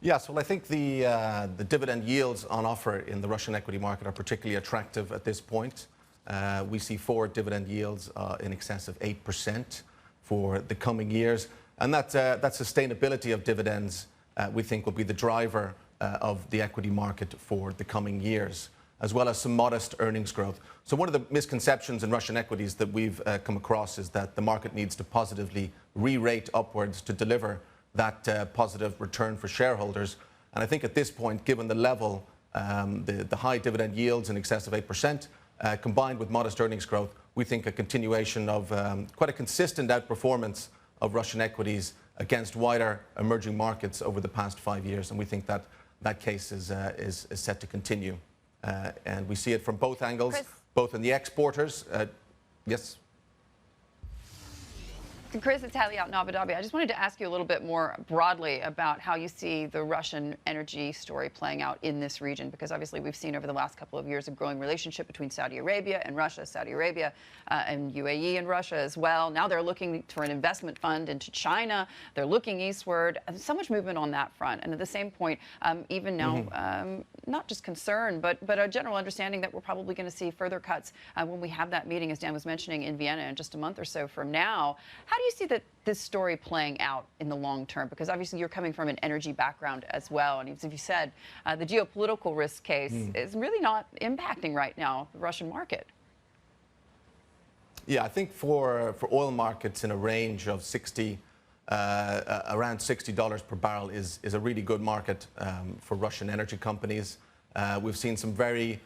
Yes, well, I think the dividend yields on offer in the Russian equity market are particularly attractive at this point. We see forward dividend yields in excess of 8% for the coming years. And that sustainability of dividends, we think, will be the driver of the equity market for the coming years, as well as some modest earnings growth. So one of the misconceptions in Russian equities that we've come across is that the market needs to positively re-rate upwards to deliver that positive return for shareholders. And I think at this point, given the level, the high dividend yields in excess of 8%, combined with modest earnings growth, we think a continuation of quite a consistent outperformance of Russian equities against wider emerging markets over the past 5 years. And we think that that case is set to continue. And we see it from both angles, Chris, both in the exporters. Yes. Chris, it's Hadley out in Abu Dhabi. I just wanted to ask you a little bit more broadly about how you see the Russian energy story playing out in this region, because obviously we've seen over the last couple of years a growing relationship between Saudi Arabia and Russia, Saudi Arabia and UAE and Russia as well. Now they're looking for an investment fund into China. They're looking eastward. So much movement on that front. And at the same point, even now, not just concern, but a general understanding that we're probably going to see further cuts when we have that meeting, as Dan was mentioning, in Vienna in just a month or so from now. How do you see this story playing out in the long term? Because obviously you're coming from an energy background as well. And as you said, the geopolitical risk case is really not impacting right now the Russian market. Yeah, I think for oil markets in a range of around $60 per barrel is a really good market for Russian energy companies. We've seen some very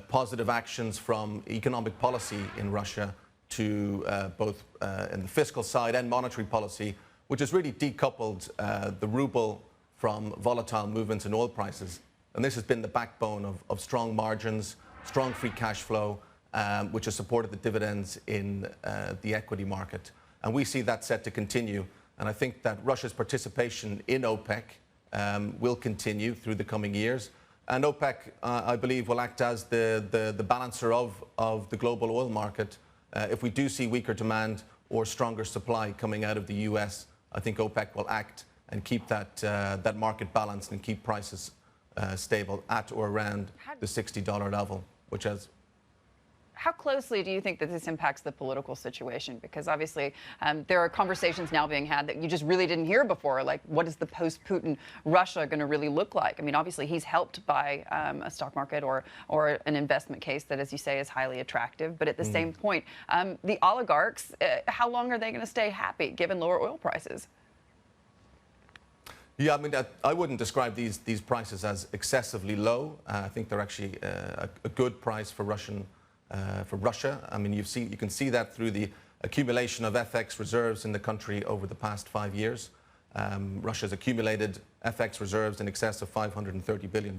positive actions from economic policy in Russia to both in the fiscal side and monetary policy, which has really decoupled the ruble from volatile movements in oil prices. And this has been the backbone of strong margins, strong free cash flow, which has supported the dividends in the equity market. And we see that set to continue. And I think that Russia's participation in OPEC will continue through the coming years. And OPEC, I believe, will act as the balancer of the global oil market. If we do see weaker demand or stronger supply coming out of the US, I think OPEC will act and keep that market balanced and keep prices stable at or around the $60 level, which has... How closely do you think that this impacts the political situation? Because obviously there are conversations now being had that you just really didn't hear before, like what is the post-Putin Russia going to really look like? I mean, obviously he's helped by a stock market or an investment case that, as you say, is highly attractive. But at the same point, the oligarchs, how long are they going to stay happy given lower oil prices? Yeah, I mean, I wouldn't describe these prices as excessively low. I think they're actually a good price for Russia. I mean, you can see that through the accumulation of FX reserves in the country over the past 5 years. Russia's accumulated FX reserves in excess of $530 billion.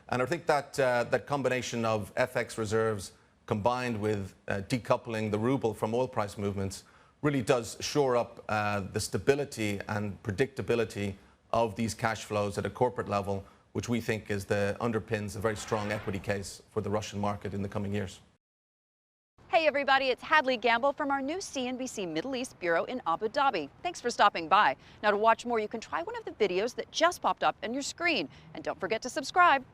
And I think that combination of FX reserves combined with decoupling the ruble from oil price movements really does shore up the stability and predictability of these cash flows at a corporate level, which we think underpins a very strong equity case for the Russian market in the coming years. Hey everybody, it's Hadley Gamble from our new CNBC Middle East Bureau in Abu Dhabi. Thanks for stopping by. Now to watch more, you can try one of the videos that just popped up on your screen. And don't forget to subscribe.